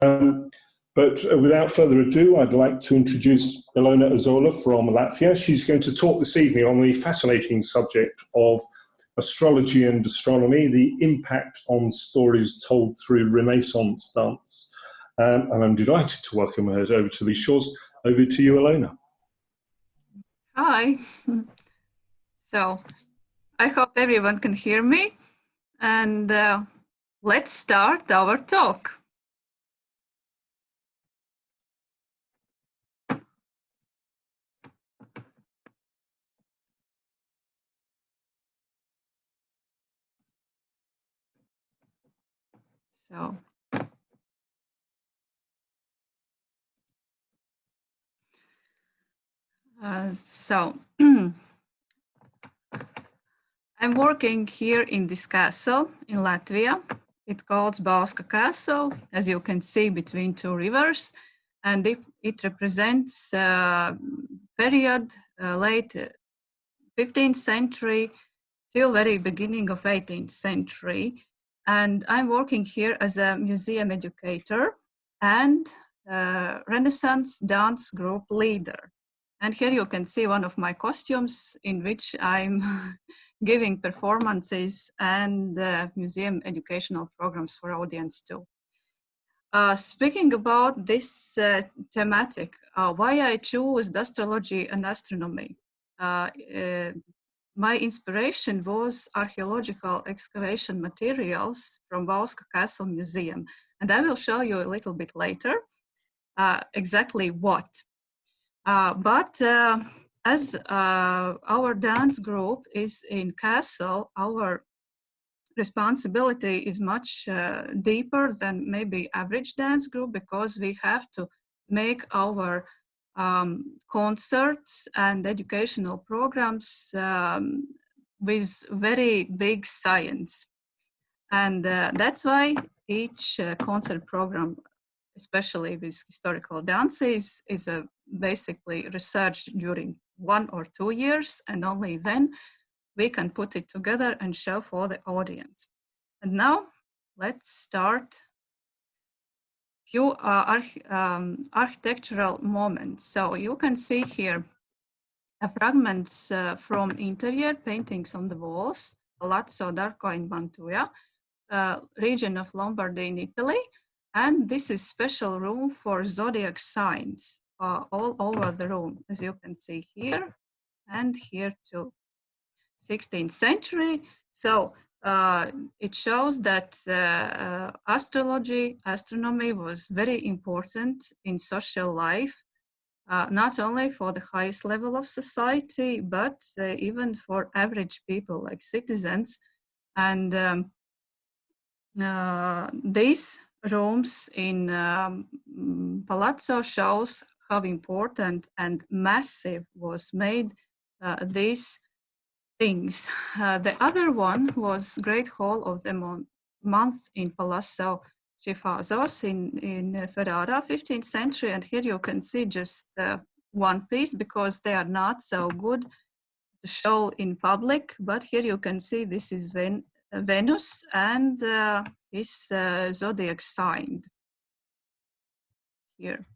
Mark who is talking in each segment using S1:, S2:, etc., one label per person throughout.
S1: But without further ado, I'd like to introduce Elona Ozola from Latvia. She's going to talk this evening on the fascinating subject of astrology and astronomy, the impact on stories told through Renaissance dance. And I'm delighted to welcome her over to these shores. Over to you, Ilona.
S2: Hi. So I hope everyone can hear me. And let's start our talk. So I'm working here in this castle in Latvia. It's called Bauska Castle, as you can see, between two rivers, and it represents period late 15th century till very beginning of 18th century. And I'm working here as a museum educator and Renaissance dance group leader. And here you can see one of my costumes in which I'm giving performances and museum educational programs for audience too. Speaking about this thematic, why I chose astrology and astronomy. My inspiration was archaeological excavation materials from Bauska Castle Museum. And I will show you a little bit later exactly what. But as our dance group is in castle, our responsibility is much deeper than maybe average dance group, because we have to make our concerts and educational programs with very big science. And that's why each concert program, especially with historical dances, is basically researched during 1 or 2 years, and only then we can put it together and show for the audience. And now let's start few architectural moments. So you can see here fragments from interior paintings on the walls, Palazzo d'Arco in Mantua, region of Lombardy in Italy. And this is special room for zodiac signs all over the room, as you can see here and here too. 16th century. So it shows that astrology, astronomy was very important in social life, not only for the highest level of society, but even for average people like citizens. And these rooms in Palazzo shows how important and massive was made these things. The other one was Great Hall of the Month in Palazzo Cifazos in Ferrara, 15th century. And here you can see just one piece, because they are not so good to show in public. But here you can see this is Venus and his zodiac sign here.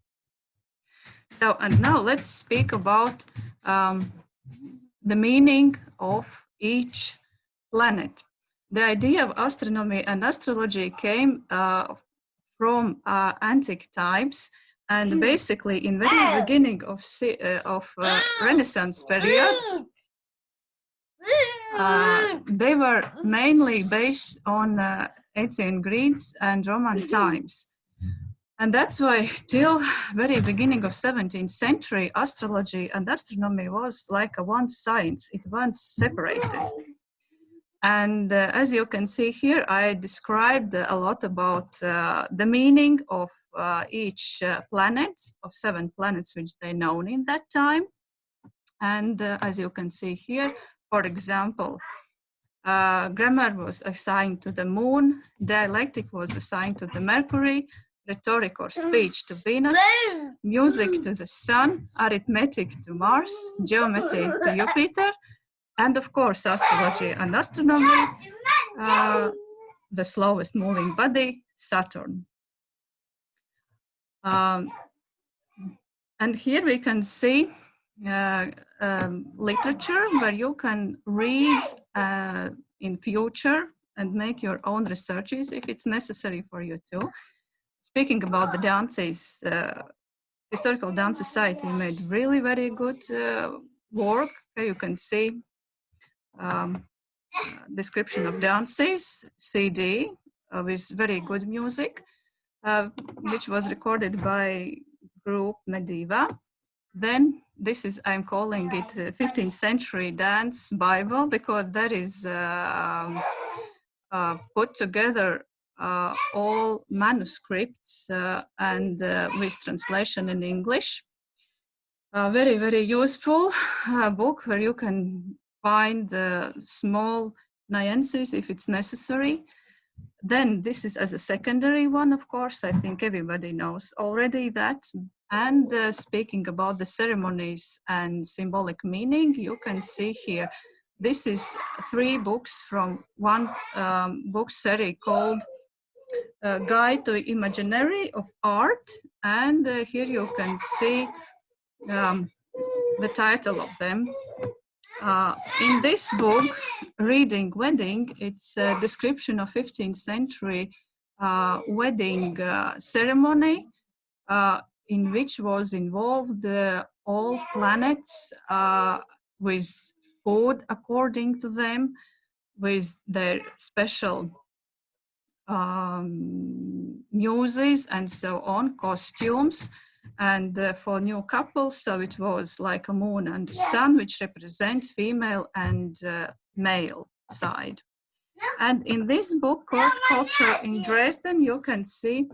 S2: So, and now let's speak about the meaning of each planet. The idea of astronomy and astrology came from antique times, and basically in very beginning of Renaissance period, they were mainly based on ancient Greece and Roman times. And that's why till very beginning of 17th century, astrology and astronomy was like a one science. It wasn't separated. And as you can see here, I described a lot about the meaning of each planet, of 7 planets which they known in that time. And as you can see here, for example, grammar was assigned to the moon, dialectic was assigned to the Mercury, rhetoric or speech to Venus, music to the Sun, arithmetic to Mars, geometry to Jupiter, and of course, astrology and astronomy, the slowest moving body, Saturn. Um, and here we can see literature where you can read in future and make your own researches if it's necessary for you to. Speaking about the dances, Historical Dance Society made really very good work. Here you can see description of dances, CD with very good music, which was recorded by group Mediva. Then this is, I'm calling it 15th century dance Bible, because that is put together all manuscripts and with translation in English. Very, very useful book where you can find small nuances if it's necessary. Then this is as a secondary one, of course. I think everybody knows already that. And speaking about the ceremonies and symbolic meaning, you can see here, this is 3 books from one book series called Guide to Imaginary of Art. And here you can see the title of them. In this book, Reading Wedding, it's a description of 15th century wedding ceremony in which was involved all planets with food according to them, with their special muses and so on, costumes. And for new couples, so it was like a moon and a sun, which represent female and male side. And in this book, Court Culture in Dresden, you can see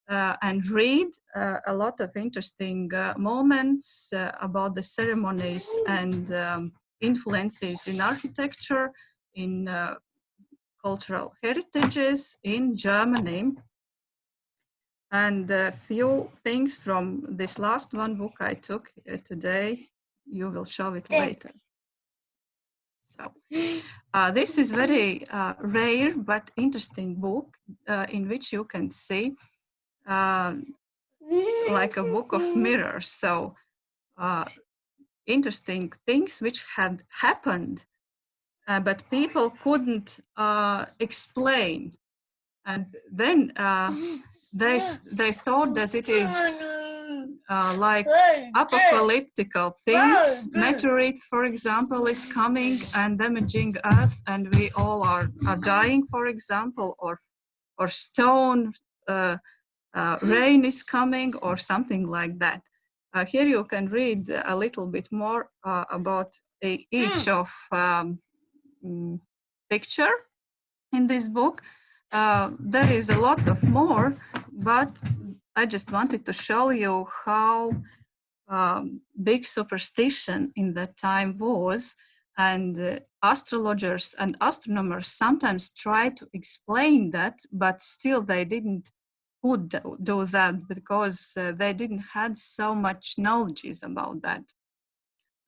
S2: and read a lot of interesting moments about the ceremonies and influences in architecture, in cultural heritages in Germany. And a few things from this last one book I took today, you will show it later. So this is very rare but interesting book in which you can see like a book of mirrors. So interesting things which had happened, but people couldn't explain. And then they thought that it is like apocalyptical things. Meteorite, for example, is coming and damaging Earth, and we all are dying, for example, or stone rain is coming, or something like that. Here you can read a little bit more about each of picture in this book. There is a lot of more, but I just wanted to show you how big superstition in that time was, and astrologers and astronomers sometimes try to explain that, but still they didn't could do that because they didn't had so much knowledge about that.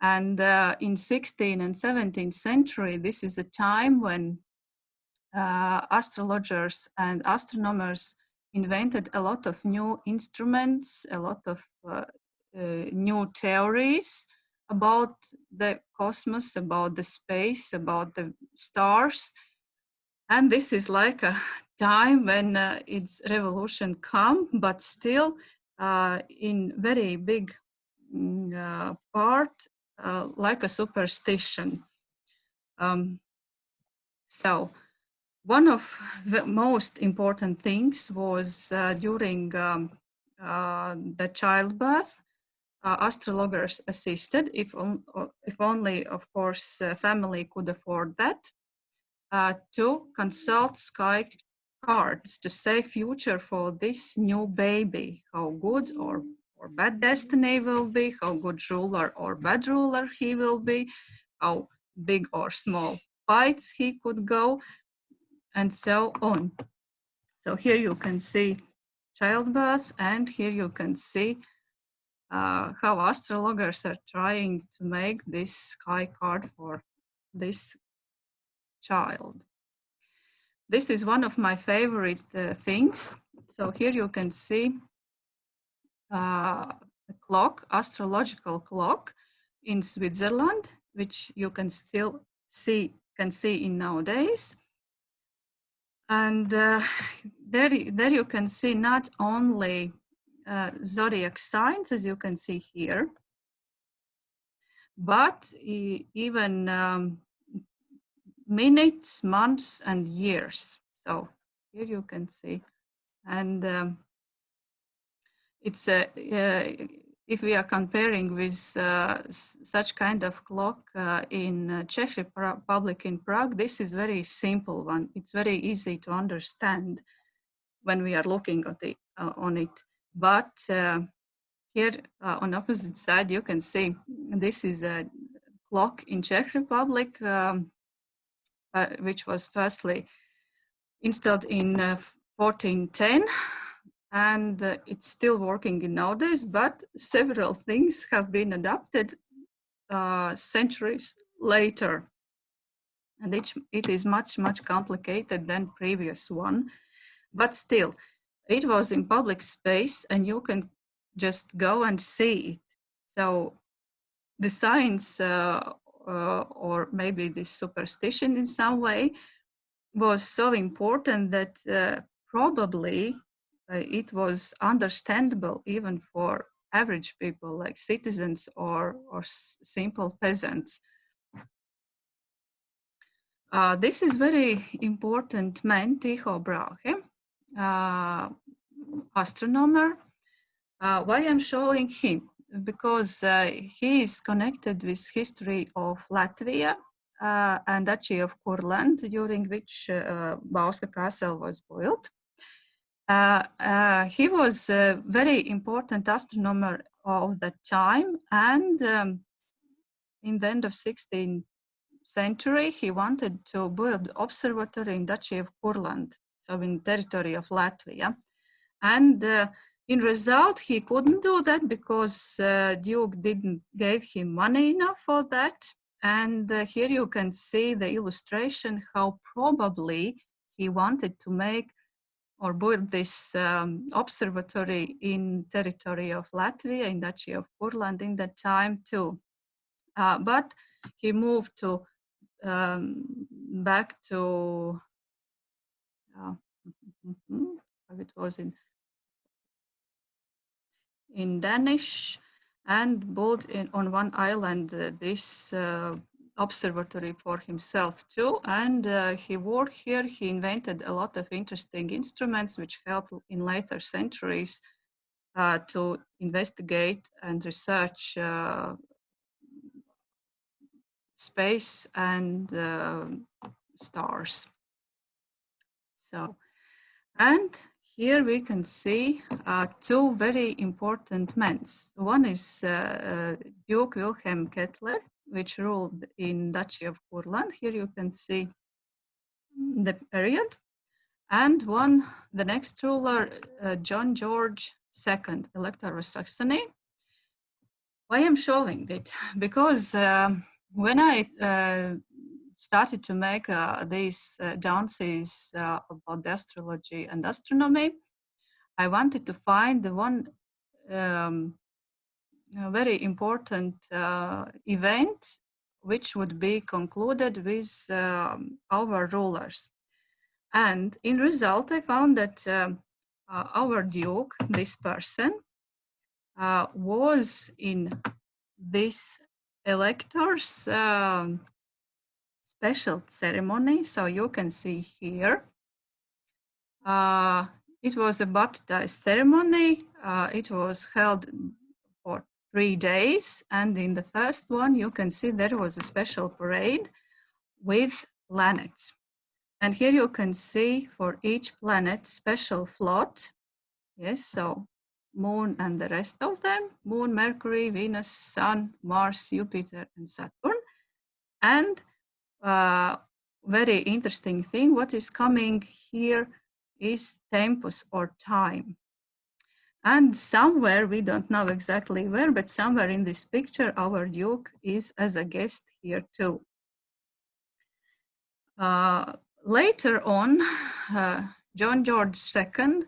S2: And in 16th and 17th century, this is a time when astrologers and astronomers invented a lot of new instruments, a lot of new theories about the cosmos, about the space, about the stars. And this is like a time when its revolution come, but still in very big part like a superstition. So one of the most important things was during the childbirth, astrologers assisted, if only, of course, family could afford that, to consult sky cards to say future for this new baby, how good or bad destiny will be, how good ruler or bad ruler he will be, how big or small fights he could go, and so on. So here you can see childbirth, and here you can see how astrologers are trying to make this sky card for this child. This is one of my favorite things. So here you can see a clock, astrological clock in Switzerland, which you can still see in nowadays. And there you can see not only zodiac signs, as you can see here, but even minutes, months, and years. So here you can see, and it's if we are comparing with such kind of clock in Czech Republic in Prague, this is very simple one. It's very easy to understand when we are looking at on it. But here on opposite side, you can see this is a clock in Czech Republic, which was firstly installed in 1410. And it's still working in nowadays, but several things have been adapted centuries later. And it is much complicated than previous one, but still, it was in public space and you can just go and see it. So the science or maybe this superstition in some way was so important that probably it was understandable even for average people like citizens or simple peasants. This is very important man, Tycho Brahe, astronomer. Why I'm showing him? Because he is connected with history of Latvia and Duchy of Kurland, during which Bauska castle was built. He was a very important astronomer of that time, and in the end of 16th century, he wanted to build observatory in Duchy of Kurland, so in territory of Latvia. And in result, he couldn't do that because Duke didn't give him money enough for that. And here you can see the illustration how probably he wanted to make or build this observatory in territory of Latvia, in Duchy of Kurland in that time too. But he moved to back to it was in Danish, and built on one island this observatory for himself too. And he worked here. He invented a lot of interesting instruments which helped in later centuries to investigate and research space and stars. So, and here we can see two very important men. One is Duke Wilhelm Kettler, which ruled in Duchy of Kurland. Here you can see the period. And the next ruler, John George II, Elector of Saxony. Why I'm showing it? Because when I started to make these dances about the astrology and astronomy, I wanted to find the one very important event which would be concluded with our rulers. And in result, I found that our Duke, this person, was in this elector's special ceremony. So you can see here, it was a baptized ceremony. It was held for 3 days. And in the first one, you can see there was a special parade with planets. And here you can see for each planet special float. Yes, so Moon and the rest of them, Moon, Mercury, Venus, Sun, Mars, Jupiter, and Saturn. And very interesting thing, what is coming here is tempus or time. And somewhere, we don't know exactly where, but somewhere in this picture, our Duke is as a guest here too. Later on, John George II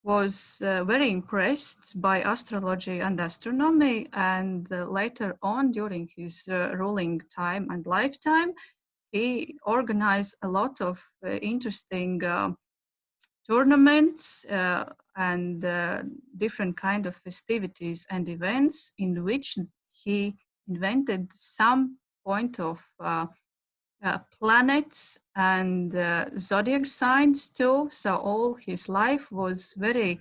S2: was very impressed by astrology and astronomy, and later on during his ruling time and lifetime, he organized a lot of interesting tournaments and different kind of festivities and events in which he invented some point of planets and zodiac signs too. So all his life was very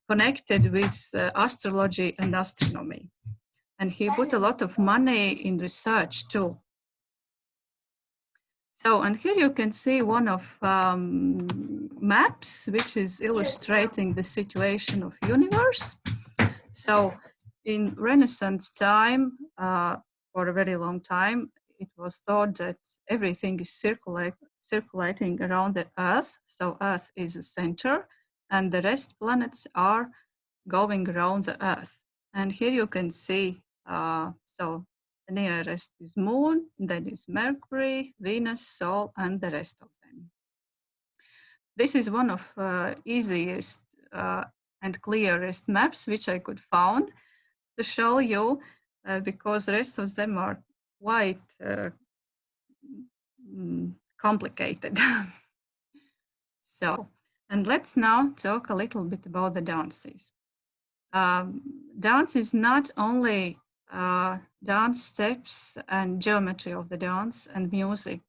S2: connected with astrology and astronomy. And he put a lot of money in research too. So, and here you can see one of maps, which is illustrating the situation of universe. So in Renaissance time, for a very long time, it was thought that everything is circulating around the Earth. So Earth is the center, and the rest planets are going around the Earth. And here you can see, so the nearest is Moon, then is Mercury, Venus, Sol, and the rest of them. This is one of easiest and clearest maps which I could find to show you, because the rest of them are quite complicated. So, and let's now talk a little bit about the dances. Dance is not only dance steps and geometry of the dance and music.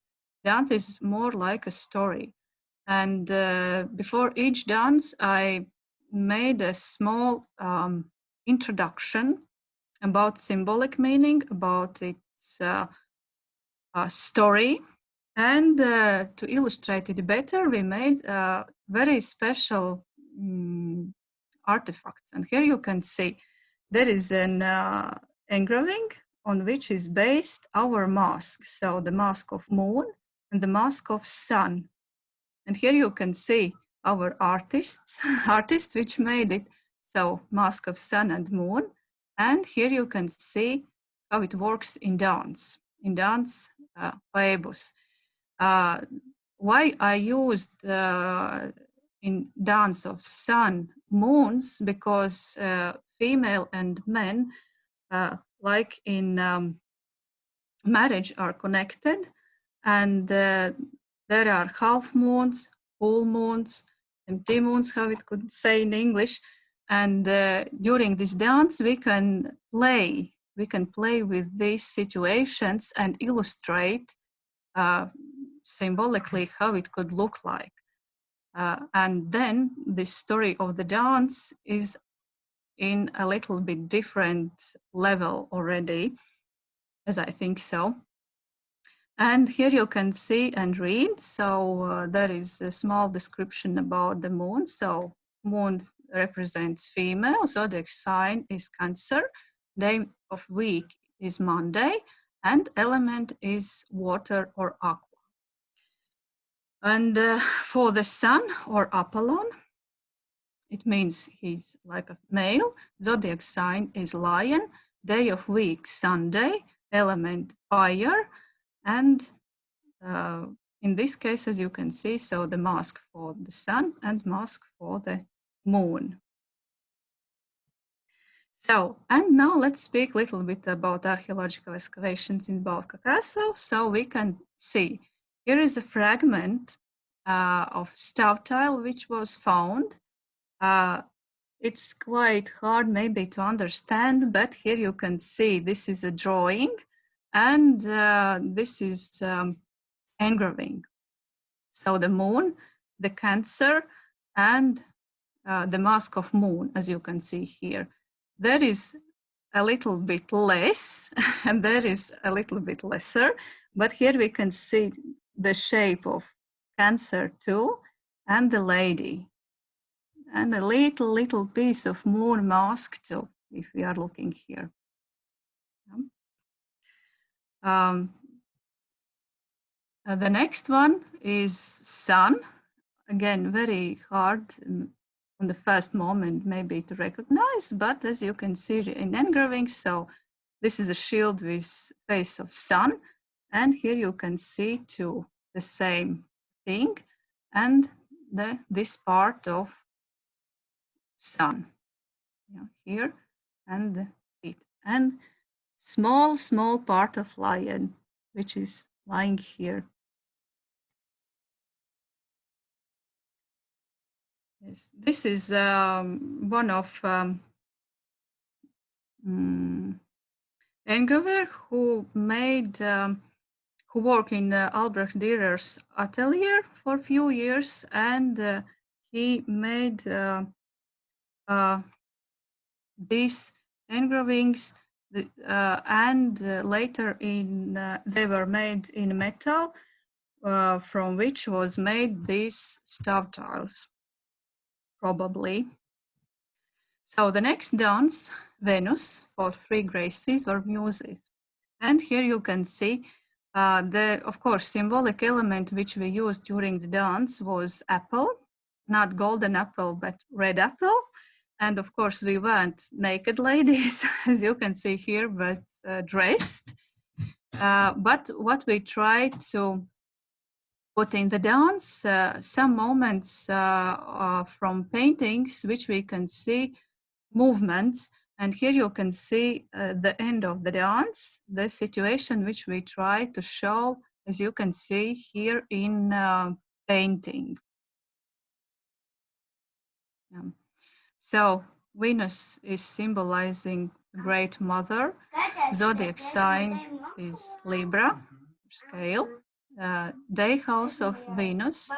S2: Dance is more like a story. And before each dance, I made a small introduction about symbolic meaning, about its story. And to illustrate it better, we made very special artifacts. And here you can see there is an engraving on which is based our mask. So the mask of Moon and the mask of Sun. And here you can see our artists which made it. So mask of Sun and Moon. And here you can see how it works in dance paebus. Why I used in dance of Sun moons, because female and men, like in marriage, are connected, and there are half moons, full moons, empty moons, how it could say in English. And during this dance, we can play with these situations and illustrate symbolically how it could look like. And then the story of the dance is in a little bit different level already, as I think so. And here you can see and read. So there is a small description about the moon. So moon represents female, zodiac sign is Cancer, day of week is Monday, and element is water or aqua. And for the Sun or Apollon, it means he's like a male, zodiac sign is Lion, day of week Sunday, element fire, and in this case, as you can see, so the mask for the Sun and mask for the Moon. So, and now let's speak a little bit about archaeological excavations in Bauska Castle. So we can see here is a fragment of stove tile which was found. It's quite hard maybe to understand, but here you can see this is a drawing, and this is engraving. So the moon, the Cancer, and the mask of Moon, as you can see here. There is a little bit less, and there is a little bit lesser, but here we can see the shape of Cancer too, and the lady, and a little piece of Moon mask too, if we are looking here. The next one is Sun. Again, very hard on the first moment maybe to recognize, but as you can see in engraving, so this is a shield with face of Sun, and here you can see too the same thing, and this part of sun. Yeah, here and the feet. And small part of lion, which is lying here. Yes, this is one of engraver who made who worked in Albrecht Dürer's atelier for a few years, and he made these engravings, and later they were made in metal, from which was made these stove tiles, probably. So the next dance, Venus, for 3 Graces or Muses. And here you can see the, of course, symbolic element which we used during the dance was apple, not golden apple, but red apple. And of course, we weren't naked ladies, as you can see here, but dressed. But what we tried to put in the dance, some moments from paintings, which we can see movements. And here you can see the end of the dance, the situation which we try to show, as you can see here in painting. So Venus is symbolizing the Great Mother. Zodiac sign is Libra, scale. Day house of Venus,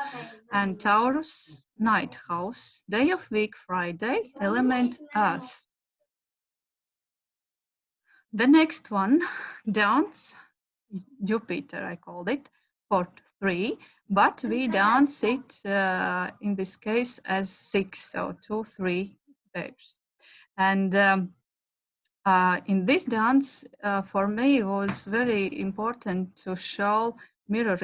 S2: and Taurus, night house. Day of week, Friday, element Earth. The next one, dance, Jupiter, I called it, for 3, but we dance it in this case as 6, so 2, 3 pairs. And in this dance, for me, it was very important to show mirror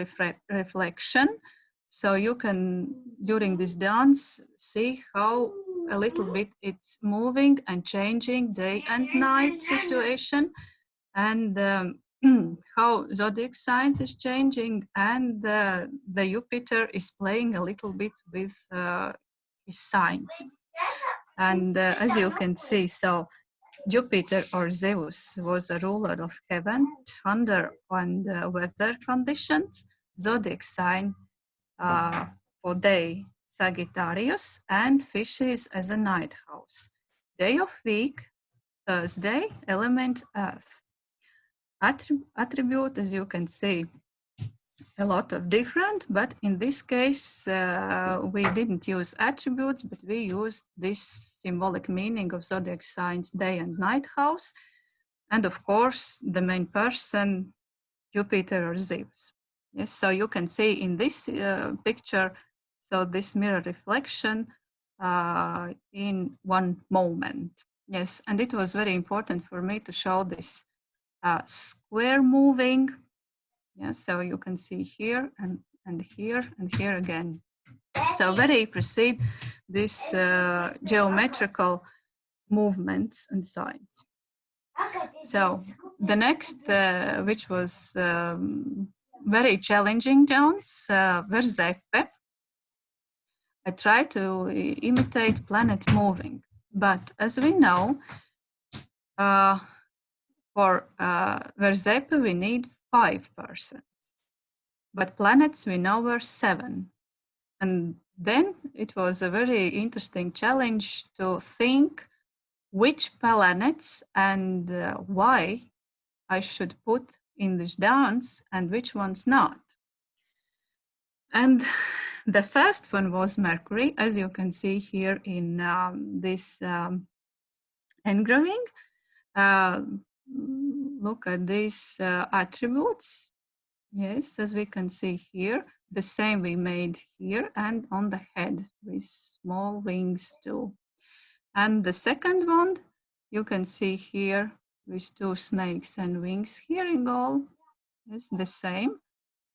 S2: reflection. So you can, during this dance, see how a little bit it's moving and changing day and night situation, and how zodiac signs is changing, and the Jupiter is playing a little bit with his signs. And as you can see, so Jupiter or Zeus was a ruler of heaven, thunder and weather conditions, zodiac sign for day Sagittarius, and fishes as a night house. Day of week, Thursday, element earth. Attribute, as you can see, a lot of different, but in this case, we didn't use attributes, but we used this symbolic meaning of zodiac signs, day and night house. And of course, the main person, Jupiter or Zeus. Yes, so you can see in this picture, so this mirror reflection in one moment. Yes, and it was very important for me to show this square moving. Yes, so you can see here and here and here again. So very precise, this geometrical movements and signs. So the next, which was very challenging dance, Verzepe. I tried to imitate planet moving, but as we know, for Verzepe we need 5%, but planets we know were 7. And then it was a very interesting challenge to think which planets and why I should put in this dance and which ones not. And the first one was Mercury, as you can see here in this engraving. Look at these attributes. Yes, as we can see here, the same we made here and on the head with small wings too. And the second one, you can see here with 2 snakes and wings here in all. Yes, the same.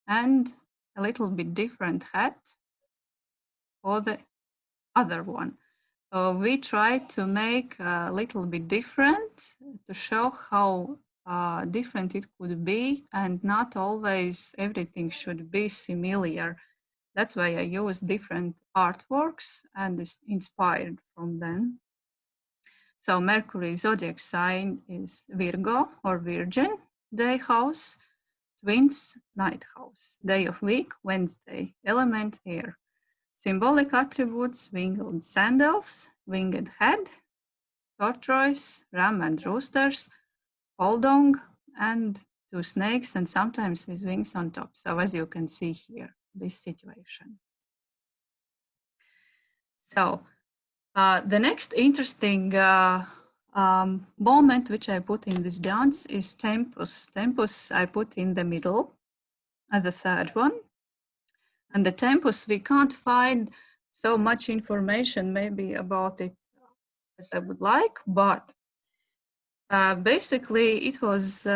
S2: And a little bit different hat for the other one. We tried to make a little bit different to show how different it could be, and not always everything should be similar. That's why I use different artworks and is inspired from them. So Mercury zodiac sign is Virgo or Virgin, day house, Twins, night house, day of week, Wednesday, element air. Symbolic attributes, winged sandals, winged head, tortoise, ram and roosters, holdong, and two snakes, and sometimes with wings on top. So as you can see here, this situation. So the next interesting moment which I put in this dance is tempus. Tempus I put in the middle, the third one. And the tempus, we can't find so much information maybe about it as I would like, but basically it was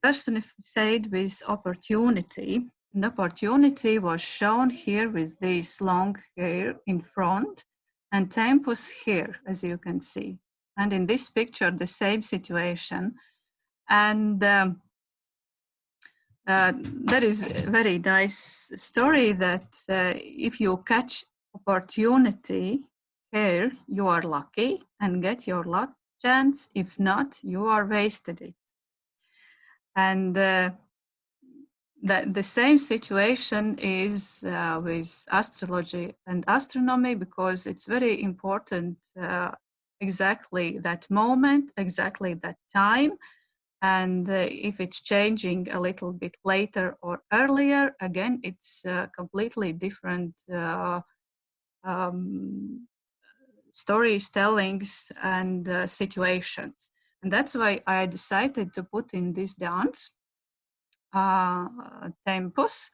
S2: personified with opportunity. And opportunity was shown here with this long hair in front and tempus here, as you can see. And in this picture, the same situation. And that is a very nice story that if you catch opportunity here, you are lucky and get your luck chance. If not, you are wasted it. And the same situation is with astrology and astronomy, because it's very important exactly that moment, exactly that time. And if it's changing a little bit later or earlier, again, it's completely different stories, tellings, and situations. And that's why I decided to put in this dance tempus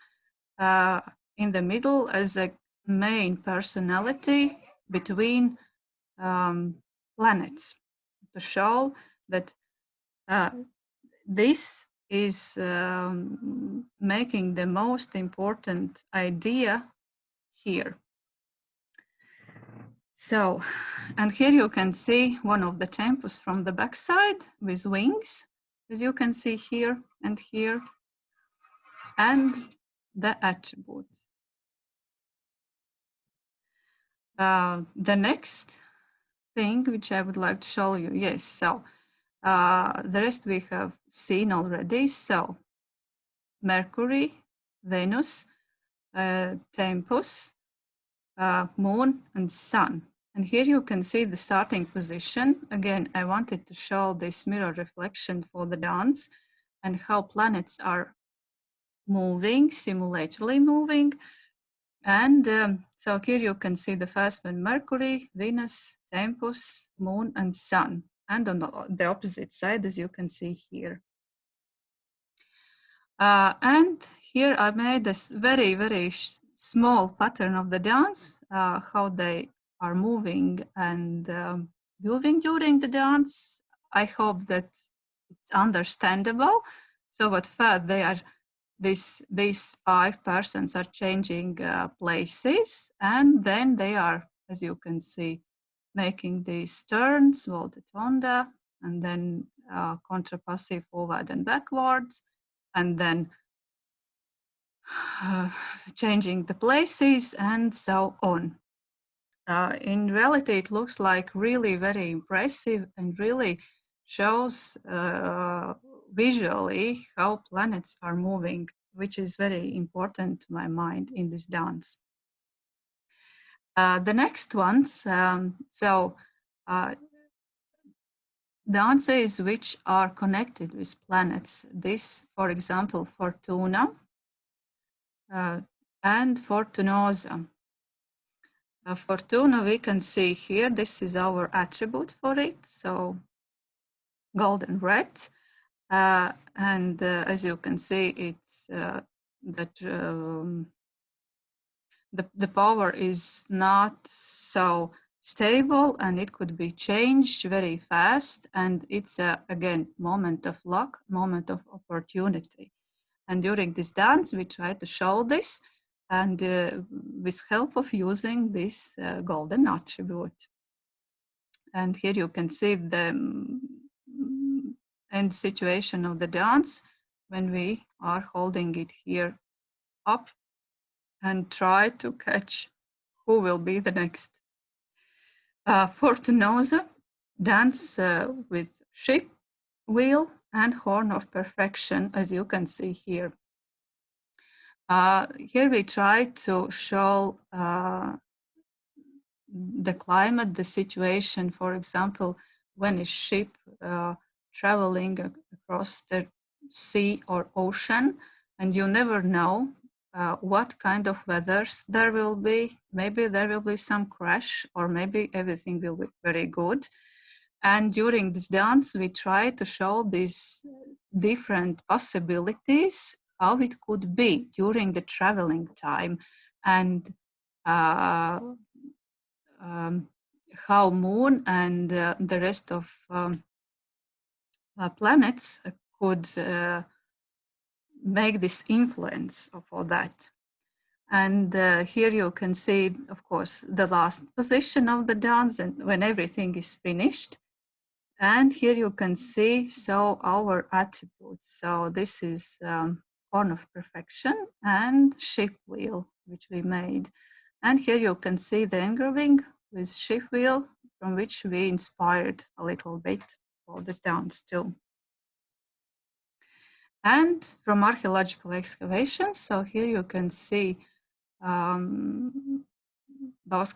S2: in the middle as a main personality between planets, to show that this is making the most important idea here. So, and here you can see one of the tempus from the backside with wings, as you can see here and here, and the attribute. The next thing which I would like to show you, yes, so the rest we have seen already. So Mercury, Venus, tempus, moon, and sun. And here you can see the starting position. Again, I wanted to show this mirror reflection for the dance and how planets are moving, simultaneously moving. And so here you can see the first one, Mercury, Venus, tempus, moon, and sun. And on the opposite side, as you can see here. And here I made this very, very small pattern of the dance, how they are moving and moving during the dance. I hope that it's understandable. So at first they are, these 5 persons are changing places, and then they are, as you can see, making these turns, volta tonda, and then contrapassive forward and backwards, and then changing the places and so on. In reality, it looks like really very impressive and really shows visually how planets are moving, which is very important to my mind in this dance. The next ones, dances which are connected with planets. This, for example, Fortuna and Fortunosa. Fortuna, we can see here, this is our attribute for it, so golden red. And as you can see, it's that the power is not so stable and it could be changed very fast. And it's again, moment of luck, moment of opportunity. And during this dance, we try to show this, and with help of using this golden attribute. And here you can see the end situation of the dance when we are holding it here up and try to catch who will be the next. Fortunosa dance with ship, wheel, and horn of perfection, as you can see here. Here we try to show the climate, the situation, for example, when a ship traveling across the sea or ocean, and you never know what kind of weathers there will be. Maybe there will be some crash, or maybe everything will be very good. And during this dance, we try to show these different possibilities, how it could be during the traveling time, and how Moon and the rest of planets could make this influence for that. And here you can see, of course, the last position of the dance and when everything is finished. And here you can see our attributes. So this is horn of perfection and ship wheel, which we made. And here you can see the engraving with ship wheel, from which we inspired a little bit for the dance too. And from archaeological excavations, so here you can see Bauska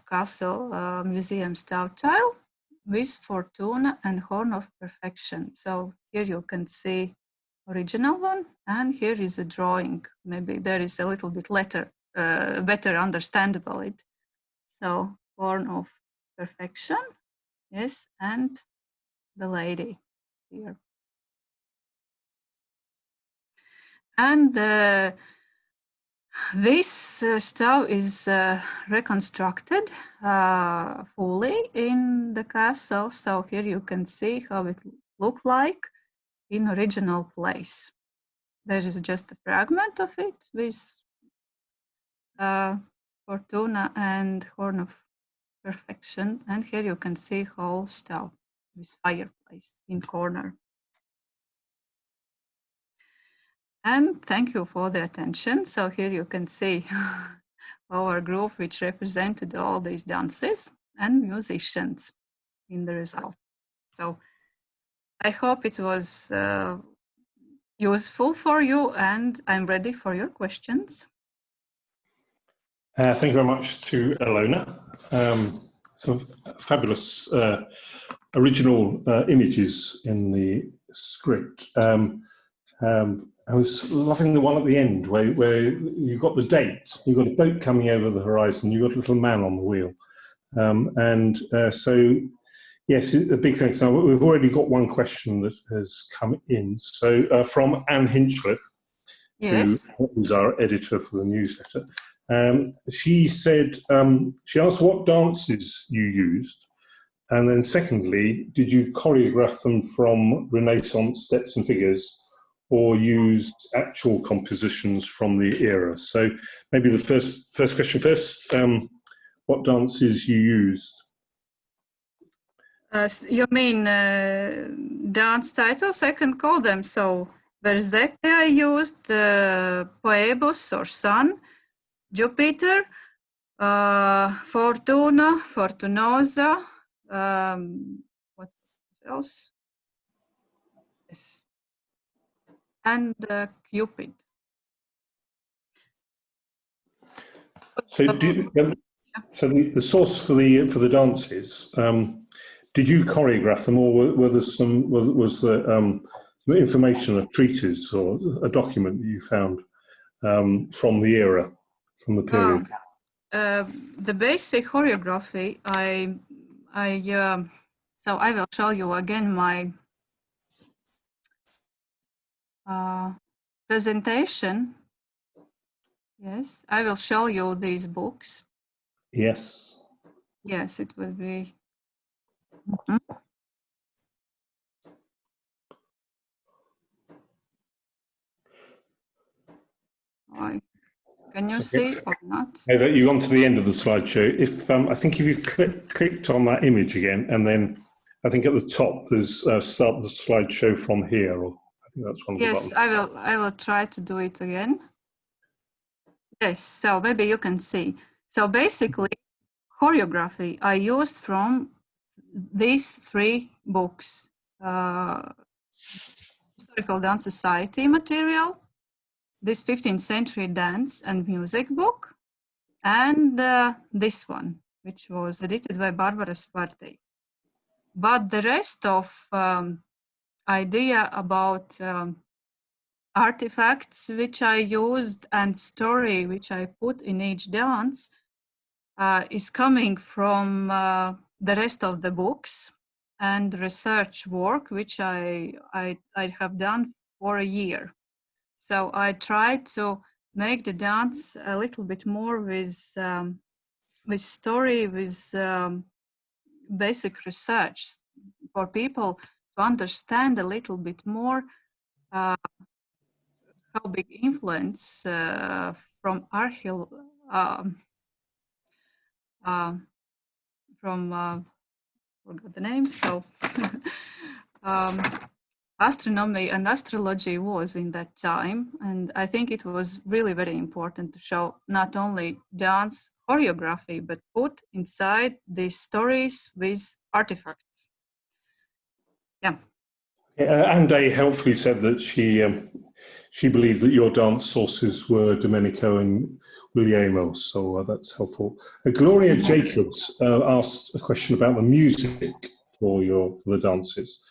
S2: Castle Museum staff tile with Fortuna and Horn of Perfection. So here you can see original one, and here is a drawing. Maybe there is a little bit better understandable it. So Horn of Perfection, yes, and the lady here. And this stuff is reconstructed fully in the castle. So here you can see how it looked like in original place. There is just a fragment of it with Fortuna and Horn of Perfection. And here you can see whole stuff with fireplace in corner. And thank you for the attention. So here you can see our group, which represented all these dances and musicians in the result. So I hope it was useful for you, and I'm ready for your questions.
S1: Thank you very much to Elona. Some fabulous original images in the script. I was loving the one at the end where you got the date, you got a boat coming over the horizon, you got a little man on the wheel. So, yes, a big thanks. Now, we've already got one question that has come in. So, from Anne Hinchliffe,
S2: yes,
S1: who is our editor for the newsletter, she said, she asked what dances you used. And then secondly, did you choreograph them from Renaissance steps and figures, or use actual compositions from the era? So maybe the first question first, what dances you used?
S2: You mean dance titles? I can call them. So Verzepe I used, Poebus or Sun, Jupiter, Fortuna, Fortunosa, what else? Yes. And Cupid.
S1: So, so the source for the dances, did you choreograph them, or were there was there some information, a treatise or a document that you found from the era, from the period?
S2: The basic choreography, so I will show you again my presentation. Yes, I will show you these books.
S1: Yes.
S2: Yes, it will be. Can you see or not?
S1: You've gone to the end of the slideshow. If I think if you clicked on that image again, and then I think at the top there's start the slideshow from here, or I think that's one of the buttons.
S2: Yes, I will try to do it again. Yes, so maybe you can see. So basically, choreography I used from these three books. Historical Dance Society material, this 15th century dance and music book, and this one, which was edited by Barbara Spartey. But the rest of idea about artifacts which I used and story which I put in each dance is coming from the rest of the books and research work which I have done for a year. So I tried to make the dance a little bit more with story, with basic research for people to understand a little bit more how big influence from forgot the name. So astronomy and astrology was in that time, and I think it was really very important to show not only dance choreography but put inside these stories with artifacts. Yeah.
S1: Ande helpfully said that she believed that your dance sources were Domenico and Guglielmo, so that's helpful. Gloria Jacobs asked a question about the music for the dances.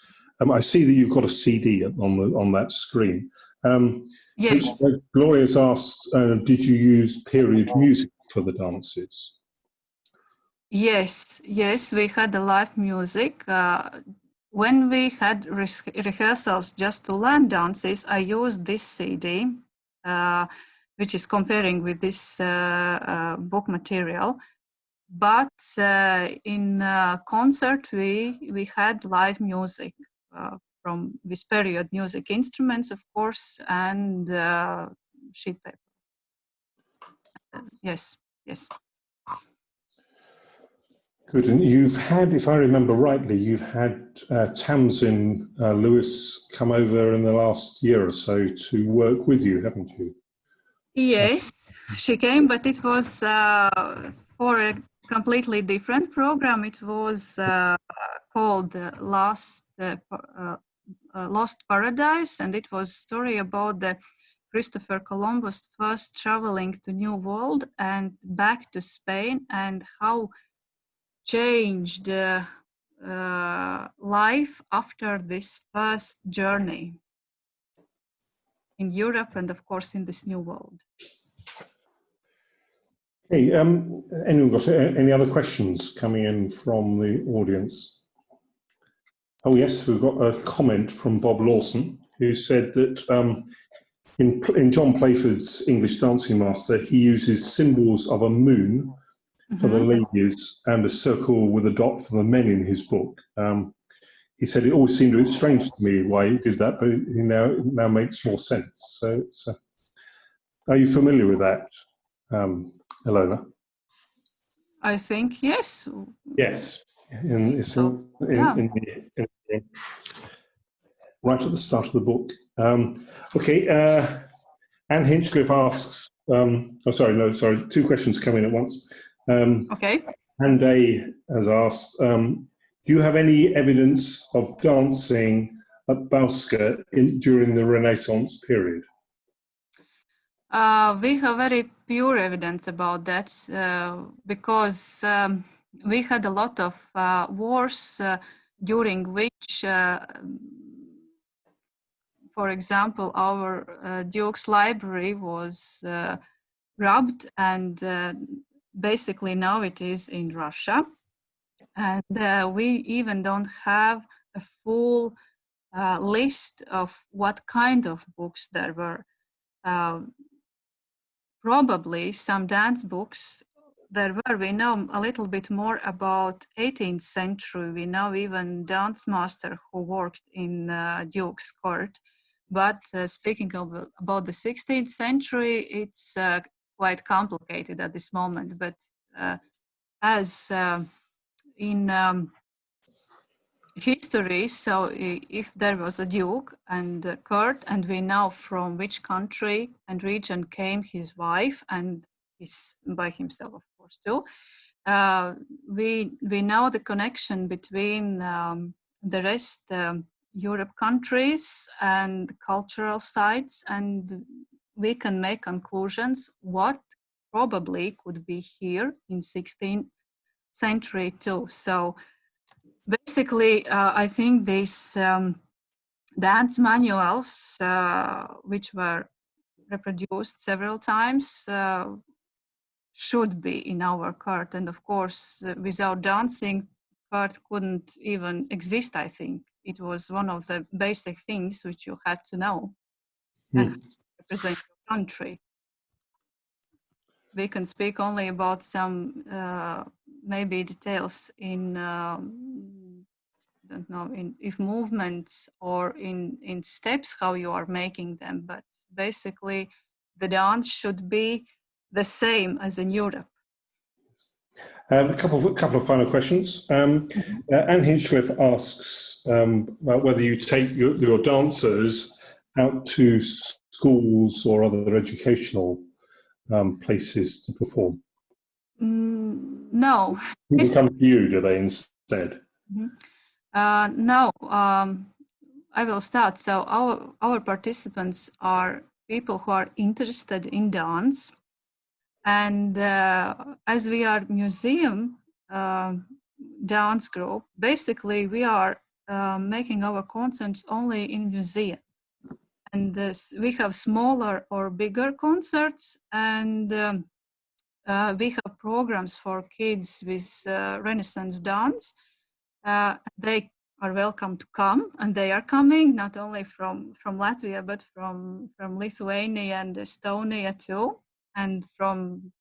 S1: I see that you've got a CD on that screen.
S2: Yes.
S1: Gloria's asked, did you use period music for the dances?
S2: Yes, we had the live music. When we had rehearsals just to learn dances, I used this CD, which is comparing with this book material. But in concert, we had live music from this period music instruments, of course, and sheet paper. Yes.
S1: Good. And you've had, if I remember rightly, you've had Tamsin Lewis come over in the last year or so to work with you, haven't you?
S2: Yes, she came, but it was for a completely different program. It was called Lost Paradise, and it was a story about the Christopher Columbus first traveling to New World and back to Spain, and how changed life after this first journey in Europe and, of course, in this New World.
S1: Hey, anyone got any other questions coming in from the audience? Oh yes, we've got a comment from Bob Lawson, who said that in John Playford's English Dancing Master, he uses symbols of a moon for the ladies and a circle with a dot for the men in his book. He said it always seemed a bit strange to me why he did that, but it now makes more sense. So, are you familiar with that, Ilona?
S2: I think yes.
S1: Yes, right at the start of the book. Okay, Anne Hinchcliffe asks. Two questions coming at once.
S2: Okay.
S1: Ande has asked, do you have any evidence of dancing at Bauska during the Renaissance period?
S2: We have very pure evidence about that because we had a lot of wars during which, for example, our Duke's library was robbed, and basically now it is in Russia. And we even don't have a full list of what kind of books there were. Probably some dance books there were. We know a little bit more about 18th century. We know even dance master who worked in Duke's court. But speaking about the 16th century, it's quite complicated at this moment. But as in history. So if there was a duke and a court, and we know from which country and region came his wife and his by himself, of course, too. We know the connection between the rest Europe countries and cultural sites, and we can make conclusions what probably could be here in 16th century too. So basically, I think these dance manuals, which were reproduced several times, should be in our cart. And of course, without dancing, cart couldn't even exist, I think. It was one of the basic things which you had to know and represent your country. We can speak only about some maybe details in don't know in if movements or in steps how you are making them, but basically the dance should be the same as in Europe.
S1: A couple of final questions. Anne Hinchcliffe asks about whether you take your dancers out to schools or other educational places to perform.
S2: No.
S1: People come to you, do they, instead?
S2: No. I will start. So our participants are people who are interested in dance. And as we are museum dance group, basically we are making our concerts only in museum. And we have smaller or bigger concerts, and we have programs for kids with Renaissance dance. They are welcome to come, and they are coming not only from Latvia, but from Lithuania and Estonia too. And from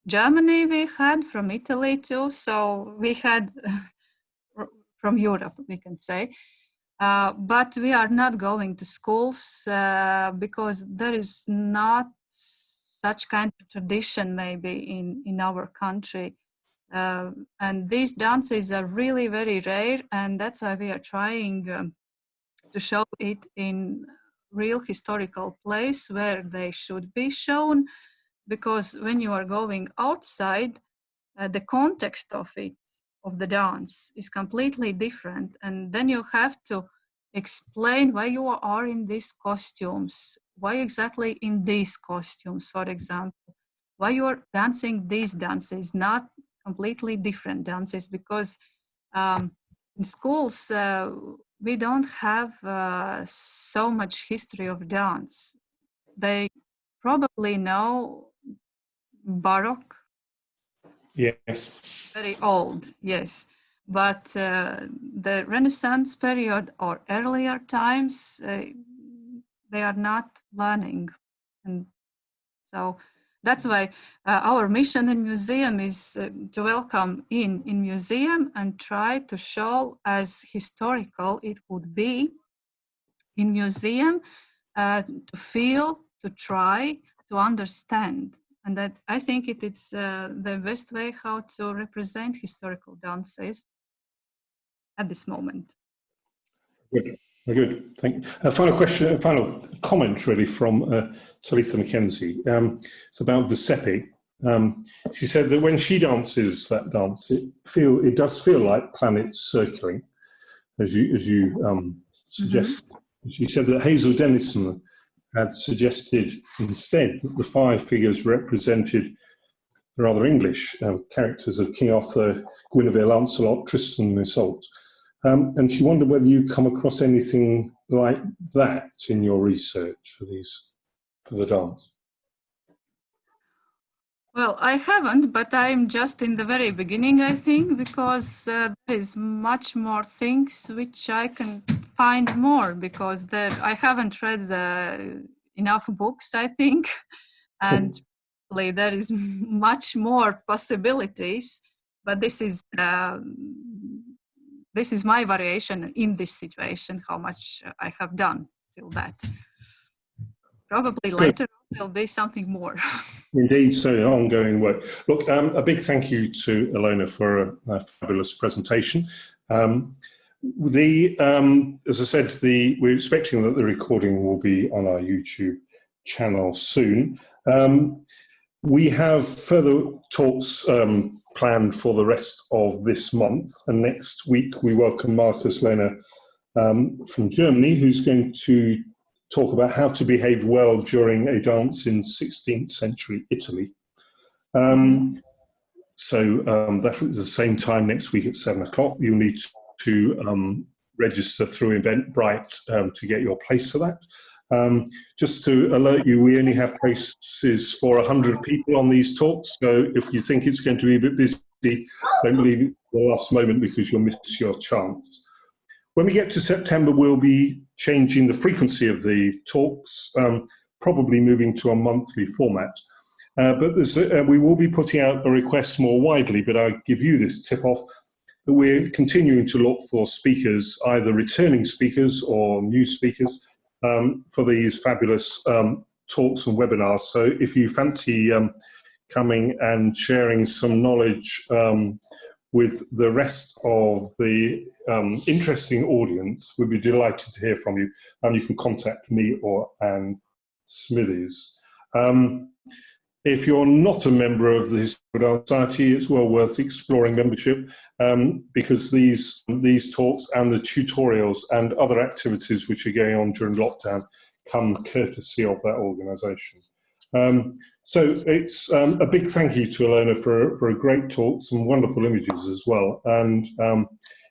S2: Germany we had, from Italy too. So we had from Europe, we can say. But we are not going to schools because there is not such kind of tradition maybe in our country. And these dances are really very rare, and that's why we are trying to show it in real historical place where they should be shown, because when you are going outside, the context of the dance is completely different, and then you have to explain why you are in these costumes, why exactly in these costumes, for example, why you are dancing these dances, not completely different dances, because in schools we don't have so much history of dance. They probably know Baroque.
S1: Yes.
S2: Very old, yes. But the Renaissance period or earlier times, they are not learning. And so that's why our mission in museum is to welcome in museum and try to show as historical it would be in museum, to feel, to try, to understand. And that I think it's the best way how to represent historical dances at this moment.
S1: Good. Very good. Thank you. Final question, final comment really from Talitha McKenzie. It's about Vesepi. She said that when she dances that dance, it does feel like planets circling, as you suggest. She said that Hazel Dennison had suggested instead that the five figures represented rather English characters of King Arthur, Guinevere, Lancelot, Tristan and Isolde. And she wondered whether you come across anything like that in your research for the dance.
S2: Well, I haven't, but I'm just in the very beginning, I think, because there is much more things which I can find more, because I haven't read enough books, I think, and there is much more possibilities. But this is my variation in this situation, how much I have done till that. Probably later there'll be something more.
S1: Indeed, so ongoing work. Look, a big thank you to Ilona for a fabulous presentation. As I said, we're expecting that the recording will be on our YouTube channel soon. We have further talks planned for the rest of this month, and next week we welcome Marcus Lohner from Germany, who's going to talk about how to behave well during a dance in 16th century Italy. That is the same time next week at 7 o'clock. You'll need to register through Eventbrite to get your place for that. Just to alert you, we only have places for 100 people on these talks, so if you think it's going to be a bit busy, don't leave it for the last moment because you'll miss your chance. When we get to September, we'll be changing the frequency of the talks, probably moving to a monthly format. But we will be putting out a request more widely, but I'll give you this tip-off, that we're continuing to look for speakers, either returning speakers or new speakers, for these fabulous talks and webinars. So if you fancy coming and sharing some knowledge with the rest of the interesting audience, we'd be delighted to hear from you. And you can contact me or Anne Smithies. If you're not a member of the Historical Society, it's well worth exploring membership, because these talks and the tutorials and other activities which are going on during lockdown come courtesy of that organisation. So it's a big thank you to Ilona for a great talk, some wonderful images as well, and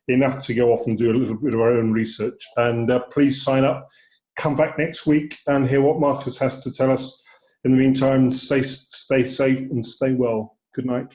S1: enough to go off and do a little bit of our own research. And please sign up, come back next week and hear what Marcus has to tell us. In the meantime, stay safe and stay well. Good night.